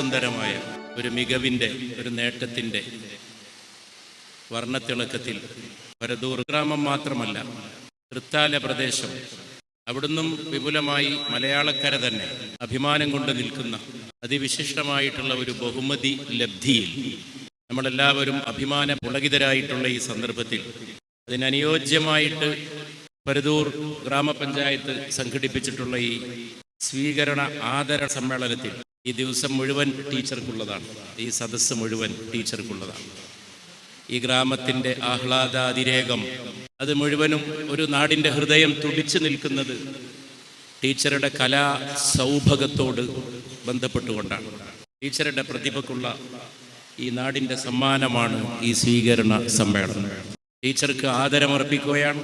സുന്ദരമായ ഒരു മികവിൻ്റെ ഒരു നേട്ടത്തിൻ്റെ വർണ്ണത്തിളക്കത്തിൽ പരദൂർ ഗ്രാമം മാത്രമല്ല, തൃത്താല പ്രദേശം, അവിടുന്നും വിപുലമായി മലയാളക്കര തന്നെ അഭിമാനം കൊണ്ട് നിൽക്കുന്ന അതിവിശിഷ്ടമായിട്ടുള്ള ഒരു ബഹുമതി ലബ്ധിയിൽ നമ്മളെല്ലാവരും അഭിമാന പുളകിതരായിട്ടുള്ള ഈ സന്ദർഭത്തിൽ അതിനനുയോജ്യമായിട്ട് പരദൂർ ഗ്രാമപഞ്ചായത്ത് സംഘടിപ്പിച്ചിട്ടുള്ള ഈ സ്വീകരണ ആദര സമ്മേളനത്തിൽ ഈ ദിവസം മുഴുവൻ ടീച്ചർക്കുള്ളതാണ്, ഈ സദസ്സ് മുഴുവൻ ടീച്ചർക്കുള്ളതാണ്. ഈ ഗ്രാമത്തിൻ്റെ ആഹ്ലാദാതിരേകം അത് മുഴുവനും ഒരു നാടിൻ്റെ ഹൃദയം തുടിച്ചു നിൽക്കുന്നത് ടീച്ചറുടെ കലാ സൗഭഗത്തോട് ബന്ധപ്പെട്ടുകൊണ്ടാണ്. ടീച്ചറുടെ പ്രതിഭക്കുള്ള ഈ നാടിൻ്റെ സമ്മാനമാണ് ഈ സ്വീകരണ സമ്മേളനം. ടീച്ചർക്ക് ആദരമർപ്പിക്കുകയാണ്,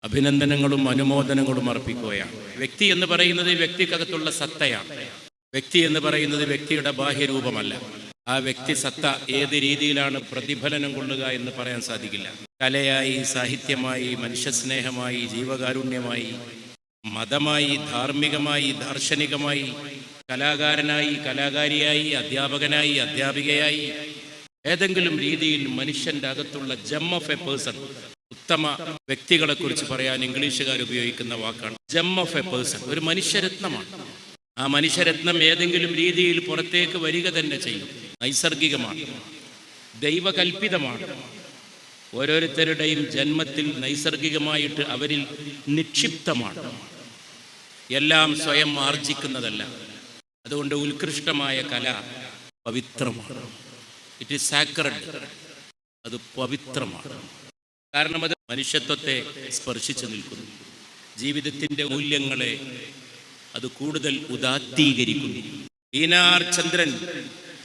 അഭിനന്ദനങ്ങളും അനുമോദനങ്ങളും അർപ്പിക്കുകയാണ്. വ്യക്തി എന്ന് പറയുന്നത് വ്യക്തിക്കകത്തുള്ള സത്തയാണ്. വ്യക്തി എന്ന് പറയുന്നത് വ്യക്തിയുടെ ബാഹ്യരൂപമല്ല. ആ വ്യക്തി സത്ത ഏത് രീതിയിലാണ് പ്രതിഫലനം കൊള്ളുക എന്ന് പറയാൻ സാധിക്കില്ല. കലയായി, സാഹിത്യമായി, മനുഷ്യസ്നേഹമായി, ജീവകാരുണ്യമായി, മതമായി, ധാർമ്മികമായി, ദാർശനികമായി, കലാകാരനായി, കലാകാരിയായി, അധ്യാപകനായി, അധ്യാപികയായി, ഏതെങ്കിലും രീതിയിൽ മനുഷ്യൻ്റെ അകത്തുള്ള ജെം ഓഫ് എ പേഴ്സൺ, ഉത്തമ വ്യക്തികളെ കുറിച്ച് പറയാൻ ഇംഗ്ലീഷുകാർ ഉപയോഗിക്കുന്ന വാക്കാണ് ജെം ഓഫ് എ പേഴ്സൺ. ഒരു മനുഷ്യരത്നമാണ്. ആ മനുഷ്യരത്നം ഏതെങ്കിലും രീതിയിൽ പുറത്തേക്ക് വരിക തന്നെ ചെയ്യും. നൈസർഗികമാണ്, ദൈവകൽപ്പിതമാണ്. ഓരോരുത്തരുടെയും ജന്മത്തിൽ നൈസർഗികമായിട്ട് അവരിൽ നിക്ഷിപ്തമാണ്. എല്ലാം സ്വയം ആർജിക്കുന്നതല്ല. അതുകൊണ്ട് ഉത്കൃഷ്ടമായ കല പവിത്രമാണ്. It is sacred. അത് പവിത്രമാണ്. കാരണം അത് മനുഷ്യത്വത്തെ സ്പർശിച്ചു നിൽക്കുന്നു. ജീവിതത്തിൻ്റെ മൂല്യങ്ങളെ അത് കൂടുതൽ ഉദാത്തീകരിക്കുന്നു. ഈനാർ ചന്ദ്രൻ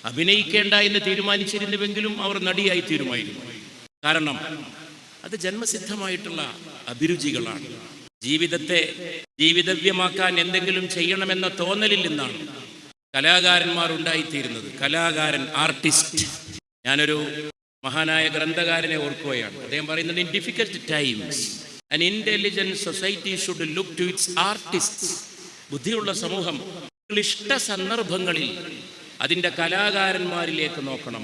അഭിനയിക്കേണ്ട എന്ന് തീരുമാനിച്ചിരുന്നുവെങ്കിലും അവർ നടിയായി തീരുമാനിക്കുന്നു. കാരണം അത് ജന്മസിദ്ധമായിട്ടുള്ള അഭിരുചികളാണ്. ജീവിതത്തെ ജീവിതവ്യമാക്കാൻ എന്തെങ്കിലും ചെയ്യണമെന്ന തോന്നലിൽ നിന്നാണ് കലാകാരന്മാർ ഉണ്ടായിത്തീരുന്നത്. കലാകാരൻ, ആർട്ടിസ്റ്റ്. ഞാനൊരു മഹാനായ ഗ്രന്ഥകാരനെ ഓർക്കുകയാണ്. അദ്ദേഹം പറയുന്നത്, in difficult times an intelligent society should look to its artists. ബുദ്ധിയുള്ള സമൂഹം ക്ലിഷ്ട സന്ദർഭങ്ങളിൽ അതിൻ്റെ കലാകാരന്മാരിലേക്ക് നോക്കണം.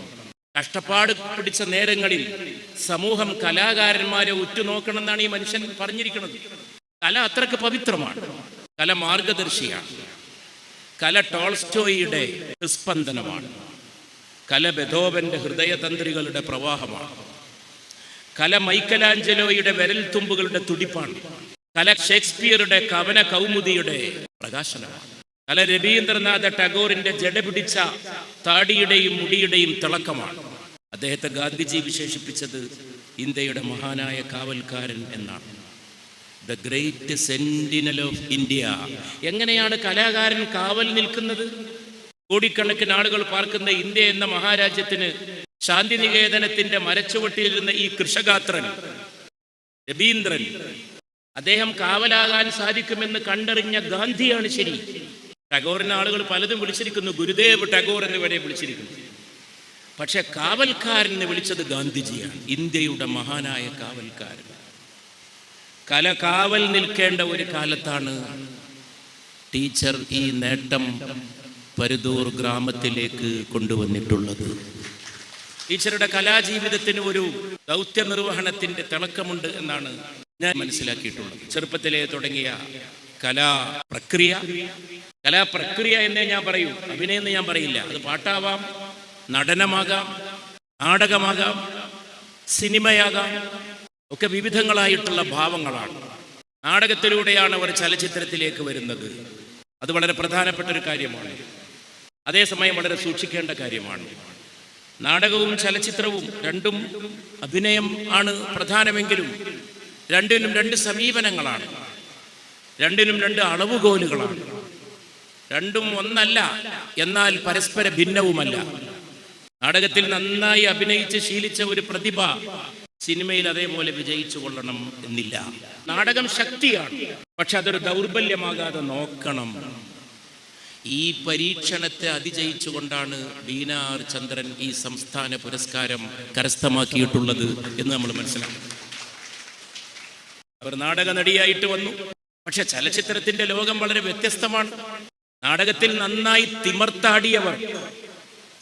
കഷ്ടപ്പാട് പിടിച്ച നേരങ്ങളിൽ സമൂഹം കലാകാരന്മാരെ ഉറ്റുനോക്കണം എന്നാണ് ഈ മനുഷ്യൻ പറഞ്ഞിരിക്കുന്നത്. കല അത്രക്ക് പവിത്രമാണ്. കല മാർഗദർശിയാണ്. കല ടോൾസ്റ്റോയിയുടെ സ്പന്ദനമാണ്. കല ബെഥോവന്റെ ഹൃദയതന്ത്രികളുടെ പ്രവാഹമാണ്. കല മൈക്കലാഞ്ചലോയുടെ വിരൽത്തുമ്പുകളുടെ തുടിപ്പാണ്. കല ഷേക്സ്പിയറുടെ കവന കൗമുദിയുടെ പ്രകാശനമാണ്. കല രവീന്ദ്രനാഥ ടാഗോറിന്റെ ജടപിടിച്ച താടിയുടെയും മുടിയുടെയും തിളക്കമാണ്. അദ്ദേഹത്തെ ഗാന്ധിജി വിശേഷിപ്പിച്ചത് ഇന്ത്യയുടെ മഹാനായ കാവൽക്കാരൻ എന്നാണ്. The great sentinel of India. എങ്ങനെയാണ് കലാകാരൻ കാവൽ നിൽക്കുന്നത്? കോടിക്കണക്കിന് ആളുകൾ പാർക്കുന്ന ഇന്ത്യ എന്ന മഹാരാജ്യത്തിന് ശാന്തിനികേതനത്തിന്റെ മരച്ചുവട്ടിലിരുന്ന ഈ കൃഷഗാത്രൻ രവീന്ദ്രൻ, അദ്ദേഹം കാവലാകാൻ സാധിക്കുമെന്ന് കണ്ടറിഞ്ഞ ഗാന്ധിയാണ് ശരി. ടാഗോറിന് ആളുകൾ പലതും വിളിച്ചിരിക്കുന്നു, ഗുരുദേവ് ടാഗോർ എന്ന് വരെ വിളിച്ചിരിക്കുന്നു. പക്ഷെ കാവൽക്കാരൻ എന്ന് വിളിച്ചത് ഗാന്ധിജിയാണ്, ഇന്ത്യയുടെ മഹാനായ കാവൽക്കാരൻ. കല കാവൽ നിൽക്കേണ്ട ഒരു കാലത്താണ് ടീച്ചർ ഈ നേട്ടം പരദൂർ ഗ്രാമത്തിലേക്ക് കൊണ്ടുവന്നിട്ടുള്ളത്. ടീച്ചറുടെ കലാജീവിതത്തിന് ഒരു ദൗത്യ നിർവഹണത്തിൻ്റെ തിളക്കമുണ്ട് എന്നാണ് ഞാൻ മനസ്സിലാക്കിയിട്ടുള്ളത്. ചെറുപ്പത്തിലേ തുടങ്ങിയ കലാപ്രക്രിയ എന്നേ ഞാൻ പറയൂ, അഭിനയം എന്ന് ഞാൻ പറയില്ല. അത് പാട്ടാവാം, നടനമാകാം, നാടകമാകാം, സിനിമയാകാം, ഒക്കെ വിവിധങ്ങളായിട്ടുള്ള ഭാവങ്ങളാണ്. നാടകത്തിലൂടെയാണ് അവർ ചലച്ചിത്രത്തിലേക്ക് വരുന്നത്. അത് വളരെ പ്രധാനപ്പെട്ട ഒരു കാര്യമാണ്. അതേസമയം വളരെ സൂക്ഷിക്കേണ്ട കാര്യമാണ്. നാടകവും ചലച്ചിത്രവും രണ്ടും അഭിനയം ആണ് പ്രധാനമെങ്കിലും രണ്ടിനും രണ്ട് സമീപനങ്ങളാണ്, രണ്ടിനും രണ്ട് അളവുകോലുകളാണ്. രണ്ടും ഒന്നല്ല, എന്നാൽ പരസ്പര ഭിന്നവുമല്ല. നാടകത്തിൽ നന്നായി അഭിനയിച്ച് ശീലിച്ച ഒരു പ്രതിഭ സിനിമയിൽ അതേപോലെ വിജയിച്ചു കൊള്ളണം എന്നില്ല. നാടകം ശക്തിയാണ്, പക്ഷെ അതൊരു ദൗർബല്യമാകാതെ നോക്കണം. ഈ പരീക്ഷണത്തെ അതിജയിച്ചുകൊണ്ടാണ് ബീനാർ ചന്ദ്രൻ ഈ സംസ്ഥാന പുരസ്കാരം കരസ്ഥമാക്കിയിട്ടുള്ളത് എന്ന് നമ്മൾ മനസ്സിലാക്കും. അവർ നാടക നടിയായിട്ട് വന്നു, പക്ഷെ ചലച്ചിത്രത്തിന്റെ ലോകം വളരെ വ്യത്യസ്തമാണ്. നാടകത്തിൽ നന്നായി തിമർത്താടിയവർ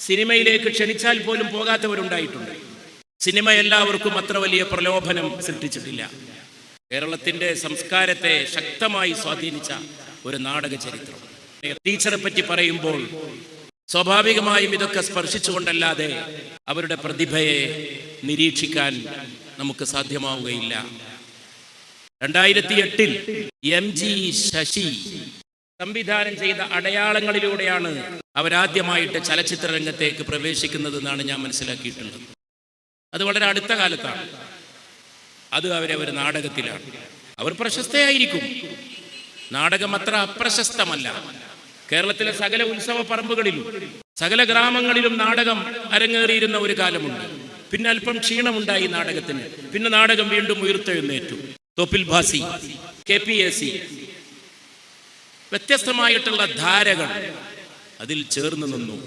സിനിമയിലേക്ക് ക്ഷണിച്ചാൽ പോലും പോകാത്തവരുണ്ടായിട്ടുണ്ട്. സിനിമ എല്ലാവർക്കും അത്ര വലിയ പ്രലോഭനം സൃഷ്ടിച്ചിട്ടില്ല. കേരളത്തിൻ്റെ സംസ്കാരത്തെ ശക്തമായി സ്വാധീനിച്ച ഒരു നാടക ചരിത്രം. ടീച്ചറെ പറ്റി പറയുമ്പോൾ സ്വാഭാവികമായും ഇതൊക്കെ സ്പർശിച്ചുകൊണ്ടല്ലാതെ അവരുടെ പ്രതിഭയെ നിരീക്ഷിക്കാൻ നമുക്ക് സാധ്യമാവുകയില്ല. 2008 MG ശശി സംവിധാനം ചെയ്ത അടയാളങ്ങളിലൂടെയാണ് അവരാദ്യമായിട്ട് ചലച്ചിത്ര രംഗത്തേക്ക് പ്രവേശിക്കുന്നതെന്നാണ് ഞാൻ മനസ്സിലാക്കിയിട്ടുള്ളത്. അത് വളരെ അടുത്ത കാലത്താണ്. അത് അവരവർ നാടകത്തിലാണ്. അവർ പ്രശസ്തയായിരിക്കും. നാടകം അത്ര അപ്രശസ്തമല്ല. കേരളത്തിലെ സകല ഉത്സവ പറമ്പുകളിലും സകല ഗ്രാമങ്ങളിലും നാടകം അരങ്ങേറിയിരുന്ന ഒരു കാലമുണ്ട്. പിന്നെ അല്പം ക്ഷീണമുണ്ടായി നാടകത്തിന്. പിന്നെ നാടകം വീണ്ടും ഉയർത്തെഴുന്നേറ്റു. തോപ്പിൽ ഭാസി, KPAC, വ്യത്യസ്തമായിട്ടുള്ള ധാരകൾ അതിൽ ചേർന്ന് നിന്നു.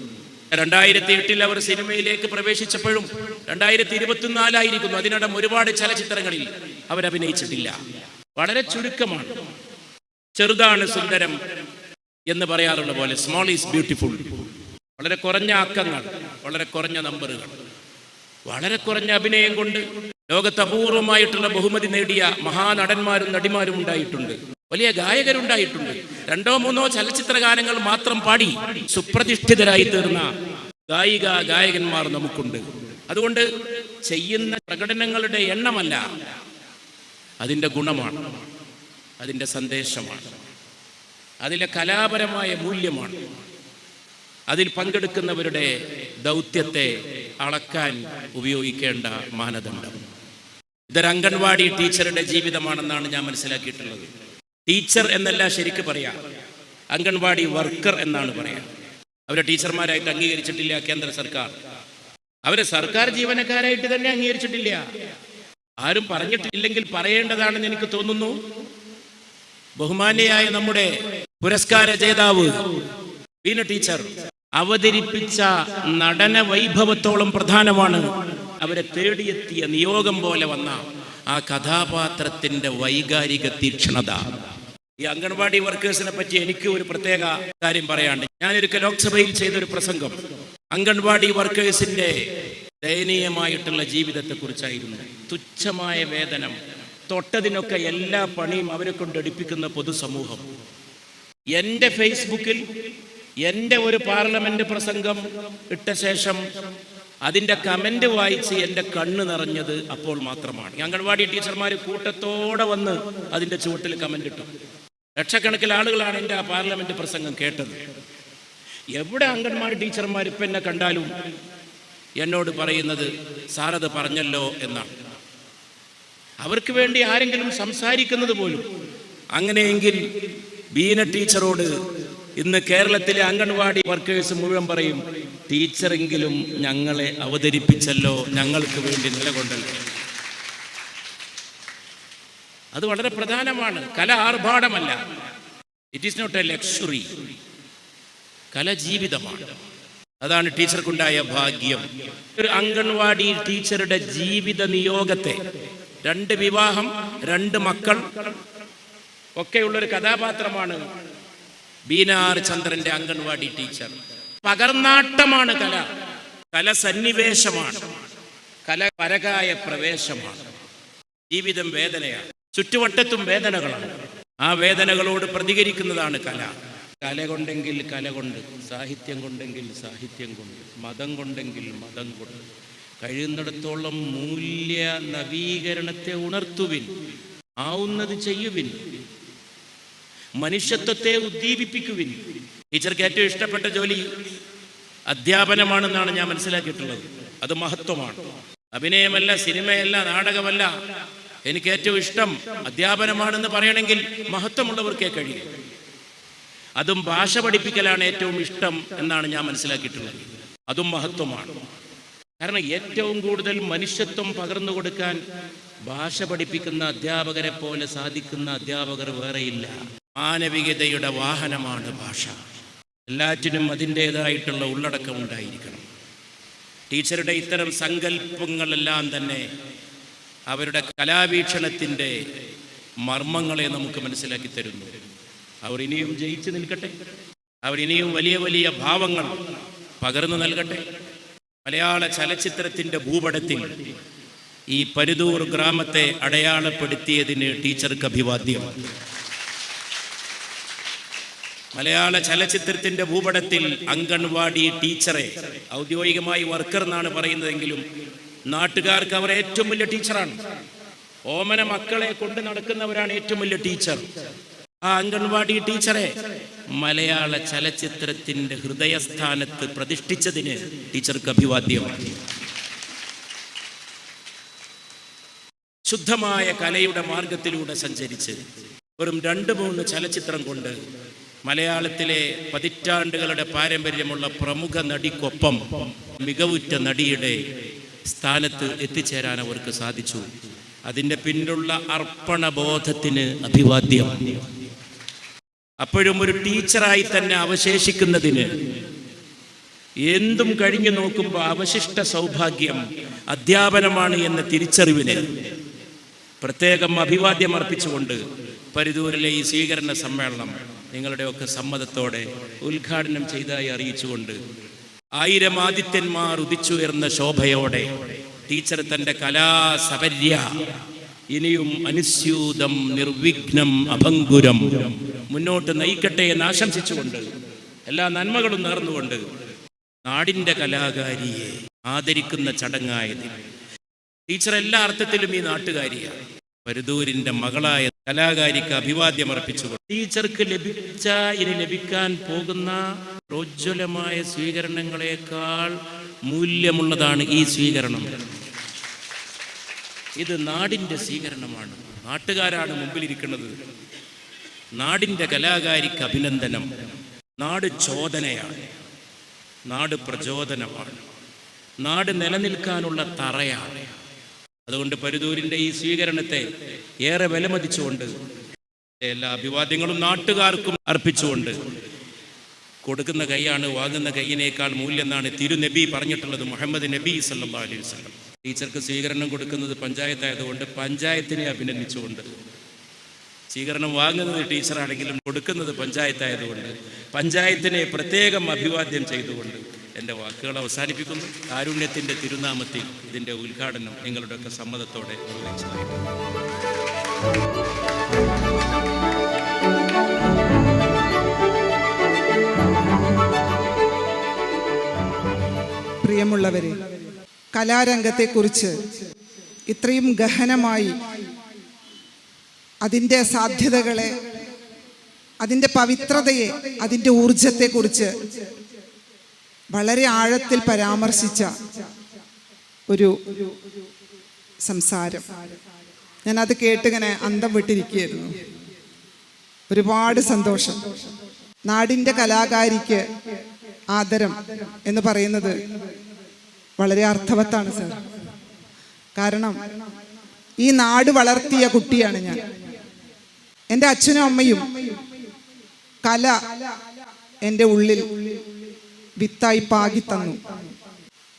2008 അവർ സിനിമയിലേക്ക് പ്രവേശിച്ചപ്പോഴും 2024 അതിനിടം ഒരുപാട് ചലച്ചിത്രങ്ങളിൽ അവരഭിനയിച്ചിട്ടില്ല. വളരെ ചുരുക്കമാണ്. ചെറുതാണ് സുന്ദരം എന്ന് പറയാറുള്ള പോലെ സ്മോൾ ഈസ് ബ്യൂട്ടിഫുൾ. വളരെ കുറഞ്ഞ അക്കങ്ങൾ, വളരെ കുറഞ്ഞ നമ്പറുകൾ, വളരെ കുറഞ്ഞ അഭിനയം കൊണ്ട് ലോകത്ത് അപൂർവമായിട്ടുള്ള ബഹുമതി നേടിയ മഹാനടന്മാരും നടിമാരും ഉണ്ടായിട്ടുണ്ട്. വലിയ ഗായകരുണ്ടായിട്ടുണ്ട്. 2-3 ചലച്ചിത്ര ഗാനങ്ങൾ മാത്രം പാടി സുപ്രതിഷ്ഠിതരായി തീർന്ന ഗായകന്മാർ നമുക്കുണ്ട്. അതുകൊണ്ട് ചെയ്യുന്ന പ്രകടനങ്ങളുടെ എണ്ണമല്ല, അതിൻ്റെ ഗുണമാണ്, അതിൻ്റെ സന്ദേശമാണ്, അതിലെ കലാപരമായ മൂല്യമാണ്, അതിൽ പങ്കെടുക്കുന്നവരുടെ ദൗത്യത്തെ അളക്കാൻ ഉപയോഗിക്കേണ്ട മാനദണ്ഡം. ഇതൊരു അംഗൻവാടി ടീച്ചറുടെ ജീവിതമാണെന്നാണ് ഞാൻ മനസ്സിലാക്കിയിട്ടുള്ളത്. ടീച്ചർ എന്നല്ല ശരിക്ക് പറയാം, അംഗൻവാടി വർക്കർ എന്നാണ് പറയാം. അവരെ ടീച്ചർമാരായിട്ട് അംഗീകരിച്ചിട്ടില്ല കേന്ദ്ര സർക്കാർ. അവരെ സർക്കാർ ജീവനക്കാരായിട്ട് തന്നെ അംഗീകരിച്ചിട്ടില്ല. ആരും പറഞ്ഞിട്ടില്ലെങ്കിൽ പറയേണ്ടതാണെന്ന് എനിക്ക് തോന്നുന്നു. ബഹുമാന്യയായ നമ്മുടെ പുരസ്കാര ജേതാവ് വീണ ടീച്ചർ അവതരിപ്പിച്ച നടന വൈഭവത്തോളം പ്രധാനമാണ് അവരെ തേടിയെത്തിയ നിയോഗം പോലെ വന്ന ആ കഥാപാത്രത്തിന്റെ വൈകാരിക തീക്ഷ്ണത. ഈ അംഗൻവാടി വർക്കേഴ്സിനെ പറ്റി എനിക്ക് ഒരു പ്രത്യേക കാര്യം പറയാണ്ട്. ഞാനൊരിക്കൽ ലോക്സഭയിൽ ചെയ്തൊരു പ്രസംഗം അംഗൻവാടി വർക്കേഴ്സിന്റെ ദയനീയമായിട്ടുള്ള ജീവിതത്തെ കുറിച്ചായിരുന്നു. തുച്ഛമായ വേതനം, തൊട്ടതിനൊക്കെ എല്ലാ പണിയും അവരെ കൊണ്ട് എടുപ്പിക്കുന്ന പൊതുസമൂഹം. എൻ്റെ ഫേസ്ബുക്കിൽ എൻ്റെ ഒരു പാർലമെന്റ് പ്രസംഗം ഇട്ട ശേഷം അതിൻ്റെ കമന്റ് വായിച്ച് എൻ്റെ കണ്ണ് നിറഞ്ഞത് അപ്പോൾ മാത്രമാണ്. അംഗൻവാടി ടീച്ചർമാർ കൂട്ടത്തോടെ വന്ന് അതിൻ്റെ ചുവട്ടിൽ കമന്റ് ഇട്ടു. ലക്ഷക്കണക്കിന് ആളുകളാണ് എൻ്റെ ആ പാർലമെന്റ് പ്രസംഗം കേട്ടത്. എവിടെ അംഗൻവാടി ടീച്ചർമാർ ഇപ്പം എന്നെ കണ്ടാലും എന്നോട് പറയുന്നത് സാറത് പറഞ്ഞല്ലോ എന്നാണ്. അവർക്ക് വേണ്ടി ആരെങ്കിലും സംസാരിക്കുന്നത് പോലും. അങ്ങനെയെങ്കിൽ ബീന ടീച്ചറോട് ഇന്ന് കേരളത്തിലെ അംഗൻവാടി വർക്കേഴ്സ് മുഴുവൻ പറയും, ടീച്ചറെങ്കിലും ഞങ്ങളെ അവതരിപ്പിച്ചല്ലോ, ഞങ്ങൾക്ക് വേണ്ടി നിലകൊണ്ടല്ലോ. അത് വളരെ പ്രധാനമാണ്. കല ആർഭാടമല്ല. It is not a luxury. കല ജീവിതമാണ്. അതാണ് ടീച്ചർക്കുണ്ടായ ഭാഗ്യം. ഒരു അംഗൻവാടി ടീച്ചറുടെ ജീവിത നിയോഗത്തെ, 2 വിവാഹം, 2 മക്കൾ ഒക്കെയുള്ളൊരു കഥാപാത്രമാണ് ബീന ആർ ചന്ദ്രന്റെ അംഗൻവാടി ടീച്ചർ. പകർന്നാട്ടമാണ് കല. കല സന്നിവേശമാണ്. കല പരകായ പ്രവേശമാണ്. ജീവിതം വേദനയാണ്. ചുറ്റുവട്ടത്തും വേദനകളാണ്. ആ വേദനകളോട് പ്രതികരിക്കുന്നതാണ് കല. കല കൊണ്ടെങ്കിൽ കല കൊണ്ട്, സാഹിത്യം കൊണ്ടെങ്കിൽ സാഹിത്യം കൊണ്ട്, മതം കൊണ്ടെങ്കിൽ മതം കൊണ്ട്, കഴിയുന്നിടത്തോളം മൂല്യ നവീകരണത്തെ ഉണർത്തുവിൻ, ആവുന്നത് ചെയ്യുവിൻ, മനുഷ്യത്വത്തെ ഉദ്ദീപിപ്പിക്കുവിൻ. ടീച്ചർക്ക് ഏറ്റവും ഇഷ്ടപ്പെട്ട ജോലി അധ്യാപനമാണെന്നാണ് ഞാൻ മനസ്സിലാക്കിയിട്ടുള്ളത്. അത് മഹത്വമാണ്. അഭിനയമല്ല, സിനിമയല്ല, നാടകമല്ല. എനിക്ക് ഏറ്റവും ഇഷ്ടം അധ്യാപനമാണെന്ന് പറയണമെങ്കിൽ മഹത്വമുള്ളവർക്കേ കഴിയും. അതും ഭാഷ പഠിപ്പിക്കലാണ് ഏറ്റവും ഇഷ്ടം എന്നാണ് ഞാൻ മനസ്സിലാക്കിയിട്ടുള്ളത്. അതും മഹത്വമാണ്. കാരണം ഏറ്റവും കൂടുതൽ മനുഷ്യത്വം പകർന്നു കൊടുക്കാൻ ഭാഷ പഠിപ്പിക്കുന്ന അധ്യാപകരെ പോലെ സാധിക്കുന്ന അധ്യാപകർ വേറെയില്ല. മാനവികതയുടെ വാഹനമാണ് ഭാഷ. എല്ലാറ്റിനും അതിൻ്റേതായിട്ടുള്ള ഉള്ളടക്കം ഉണ്ടായിരിക്കണം. ടീച്ചറുടെ ഇത്തരം സങ്കല്പങ്ങളെല്ലാം തന്നെ അവരുടെ കലാവീക്ഷണത്തിൻ്റെ മർമ്മങ്ങളെ നമുക്ക് മനസ്സിലാക്കി തരുന്നു. അവർ ഇനിയും ജയിച്ചു നിൽക്കട്ടെ. അവരിനിയും വലിയ വലിയ ഭാവങ്ങൾ പകർന്നു നൽകട്ടെ. മലയാള ചലച്ചിത്രത്തിൻ്റെ ഭൂപടത്തിൽ ഈ പരുതൂർ ഗ്രാമത്തെ അടയാളപ്പെടുത്തിയതിന് ടീച്ചർക്ക് അഭിവാദ്യം. മലയാള ചലച്ചിത്രത്തിൻ്റെ ഭൂപടത്തിൽ അംഗൻവാടി ടീച്ചറെ, ഔദ്യോഗികമായി വർക്കർ എന്നാണ് പറയുന്നതെങ്കിലും നാട്ടുകാർക്ക് അവർ ഏറ്റവും വലിയ ടീച്ചറാണ്. ഓമന മക്കളെ കൊണ്ട് നടക്കുന്നവരാണ് ഏറ്റവും വലിയ ടീച്ചർ. ആ അംഗൻവാടി ടീച്ചറെ മലയാള ചലച്ചിത്രത്തിൻ്റെ ഹൃദയസ്ഥാനത്ത് പ്രതിഷ്ഠിച്ചതിന് ടീച്ചർക്ക് അഭിവാദ്യം. ശുദ്ധമായ കലയുടെ മാർഗത്തിലൂടെ സഞ്ചരിച്ച് വെറും 2-3 ചലച്ചിത്രം കൊണ്ട് മലയാളത്തിലെ പതിറ്റാണ്ടുകളുടെ പാരമ്പര്യമുള്ള പ്രമുഖ നടിക്കൊപ്പം മികവുറ്റ നടിയുടെ സ്ഥാനത്ത് എത്തിച്ചേരാൻ അവർക്ക് സാധിച്ചു. അതിൻ്റെ പിന്നിലുള്ള അർപ്പണബോധത്തിന് അഭിവാദ്യം. അപ്പോഴും ഒരു ടീച്ചറായി തന്നെ അവശേഷിക്കുന്നതിന്, എന്തും കഴിഞ്ഞു നോക്കുമ്പോൾ അവശിഷ്ട സൗഭാഗ്യം അധ്യാപനമാണ് എന്ന തിരിച്ചറിവിന് പ്രത്യേകം അഭിവാദ്യം അർപ്പിച്ചുകൊണ്ട് പരുതൂരിലെ ഈ സ്വീകരണ സമ്മേളനം നിങ്ങളുടെയൊക്കെ സമ്മതത്തോടെ ഉദ്ഘാടനം ചെയ്തതായി അറിയിച്ചുകൊണ്ട് 1000 ആദിത്യന്മാർ ഉദിച്ചുയർന്ന ശോഭയോടെ ടീച്ചർ തൻ്റെ കലാസപര്യ ഇനിയും അനുസ്യൂതം നിർവിഘ്നം അഭംഗുരം മുന്നോട്ട് നയിക്കട്ടെ എന്ന് ആശംസിച്ചുകൊണ്ട്, എല്ലാ നന്മകളും നേർന്നുകൊണ്ട്, നാടിൻ്റെ കലാകാരിയെ ആദരിക്കുന്ന ചടങ്ങായതിൽ ടീച്ചർ എല്ലാ അർത്ഥത്തിലും ഈ നാട്ടുകാരിയാണ്. പരുതൂരിൻ്റെ മകളായ കലാകാരിക്ക് അഭിവാദ്യം അർപ്പിച്ചുകൊണ്ട് ടീച്ചർക്ക് ലഭിച്ച, ഇനി ലഭിക്കാൻ പോകുന്ന പ്രോജ്വലമായ സ്വീകരണങ്ങളെക്കാൾ മൂല്യമുള്ളതാണ് ഈ സ്വീകരണം. ഇത് നാടിൻ്റെ സ്വീകരണമാണ്. നാട്ടുകാരാണ് മുമ്പിലിരിക്കുന്നത്. നാടിൻ്റെ കലാകാരിക്ക് അഭിനന്ദനം. നാട് ചോദനയാണ്, നാട് പ്രചോദനമാണ്, നാട് നിലനിൽക്കാനുള്ള തറയാണ്. അതുകൊണ്ട് പരുതൂരിൻ്റെ ഈ സ്വീകരണത്തെ ഏറെ വിലമതിച്ചുകൊണ്ട് എല്ലാ അഭിവാദ്യങ്ങളും നാട്ടുകാർക്കും അർപ്പിച്ചുകൊണ്ട്, കൊടുക്കുന്ന കൈയാണ് വാങ്ങുന്ന കൈയിനേക്കാൾ മൂല്യം എന്നാണ് തിരുനബി പറഞ്ഞിട്ടുള്ളത്, മുഹമ്മദ് നബി സല്ലല്ലാഹു അലൈഹി വസല്ലം. ടീച്ചർക്ക് സ്വീകരണം കൊടുക്കുന്നത് പഞ്ചായത്തായതുകൊണ്ട് പഞ്ചായത്തിനെ അഭിനന്ദിച്ചുകൊണ്ട്, സ്വീകരണം വാങ്ങുന്നത് ടീച്ചറാണെങ്കിലും കൊടുക്കുന്നത് പഞ്ചായത്തായതുകൊണ്ട് പഞ്ചായത്തിനെ പ്രത്യേകം അഭിവാദ്യം ചെയ്തുകൊണ്ട് എൻ്റെ വാക്കുകൾ അവസാനിപ്പിക്കുന്നു. കാരുണ്യത്തിൻ്റെ തിരുനാമത്തിൽ ഇതിൻ്റെ ഉദ്ഘാടനം നിങ്ങളുടെയൊക്കെ സമ്മതത്തോടെ നിർവഹിച്ചതായിരുന്നു. പ്രിയമുള്ളവരെ, കലാരംഗത്തെക്കുറിച്ച് ഇത്രയും ഗഹനമായി അതിൻ്റെ സാധ്യതകളെ, അതിൻ്റെ പവിത്രതയെ, അതിൻ്റെ ഊർജത്തെക്കുറിച്ച് വളരെ ആഴത്തിൽ പരാമർശിച്ച ഒരു സംസാരം ഞാനത് കേട്ടിങ്ങനെ അന്തം വിട്ടിരിക്കുകയായിരുന്നു. ഒരുപാട് സന്തോഷം. നാടിൻ്റെ കലാകാരിക്ക് ആദരം എന്ന് പറയുന്നത് വളരെ അർത്ഥവത്താണ് സർ. കാരണം ഈ നാട് വളർത്തിയ കുട്ടിയാണ് ഞാൻ. എൻ്റെ അച്ഛനും അമ്മയും കല എൻ്റെ ഉള്ളിൽ വിത്തായി പാകി തന്നു.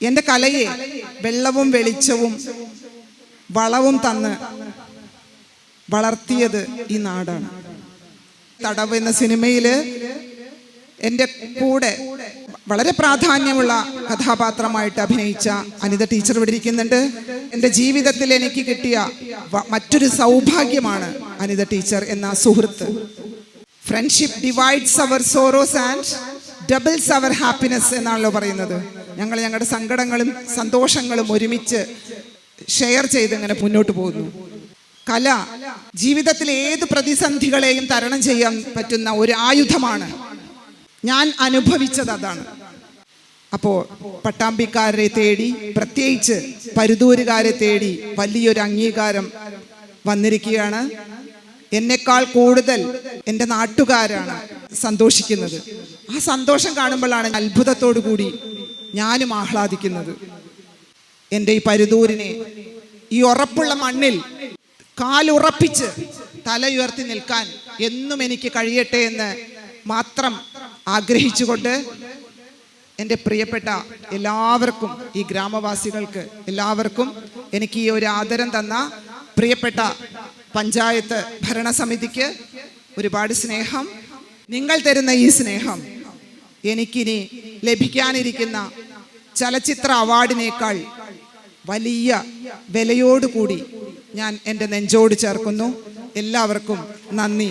എൻ്റെ കലയെ വെള്ളവും വെളിച്ചവും വളവും തന്ന് വളർത്തിയത് ഈ നാടാണ്. തടവ് എന്ന സിനിമയില് എൻ്റെ കൂടെ വളരെ പ്രാധാന്യമുള്ള കഥാപാത്രമായിട്ട് അഭിനയിച്ച അനിത ടീച്ചർ ഇവിടെ ഇരിക്കുന്നുണ്ട്. എൻ്റെ ജീവിതത്തിൽ എനിക്ക് കിട്ടിയ മറ്റൊരു സൗഭാഗ്യമാണ് അനിത ടീച്ചർ എന്ന സുഹൃത്ത്. Friendship divides our sorrows and doubles our happiness എന്നാണല്ലോ പറയുന്നത്. ഞങ്ങൾ ഞങ്ങളുടെ സങ്കടങ്ങളും സന്തോഷങ്ങളും ഒരുമിച്ച് ഷെയർ ചെയ്ത് ഇങ്ങനെ മുന്നോട്ട് പോകുന്നു. കല ജീവിതത്തിലെ ഏത് പ്രതിസന്ധികളെയും തരണം ചെയ്യാൻ പറ്റുന്ന ഒരു ആയുധമാണ്. ഞാൻ അനുഭവിച്ചത് അതാണ്. അപ്പോൾ പട്ടാമ്പിക്കാരെ തേടി, പ്രത്യേകിച്ച് പരുതൂരുകാരെ തേടി വലിയൊരു അംഗീകാരം വന്നിരിക്കുകയാണ്. എന്നെക്കാൾ കൂടുതൽ എൻ്റെ നാട്ടുകാരാണ് സന്തോഷിക്കുന്നത്. ആ സന്തോഷം കാണുമ്പോഴാണ് അത്ഭുതത്തോടു കൂടി ഞാനും ആഹ്ലാദിക്കുന്നത്. എൻ്റെ ഈ പരുതൂരിനെ, ഈ ഉറപ്പുള്ള മണ്ണിൽ കാലുറപ്പിച്ച് തലയുയർത്തി നിൽക്കാൻ എന്നും എനിക്ക് കഴിയട്ടെ എന്ന് മാത്രം ആഗ്രഹിച്ചുകൊണ്ട് എൻ്റെ പ്രിയപ്പെട്ട എല്ലാവർക്കും, ഈ ഗ്രാമവാസികൾക്ക് എല്ലാവർക്കും എനിക്ക് ഈ ഒരു ആദരം തന്ന പ്രിയപ്പെട്ട പഞ്ചായത്ത് ഭരണസമിതിക്ക് ഒരുപാട് സ്നേഹം. നിങ്ങൾ തരുന്ന ഈ സ്നേഹം എനിക്കിനി ലഭിക്കാനിരിക്കുന്ന ചലച്ചിത്ര അവാർഡിനേക്കാൾ വലിയ വിലയോടുകൂടി ഞാൻ എൻ്റെ നെഞ്ചോട് ചേർക്കുന്നു. എല്ലാവർക്കും നന്ദി.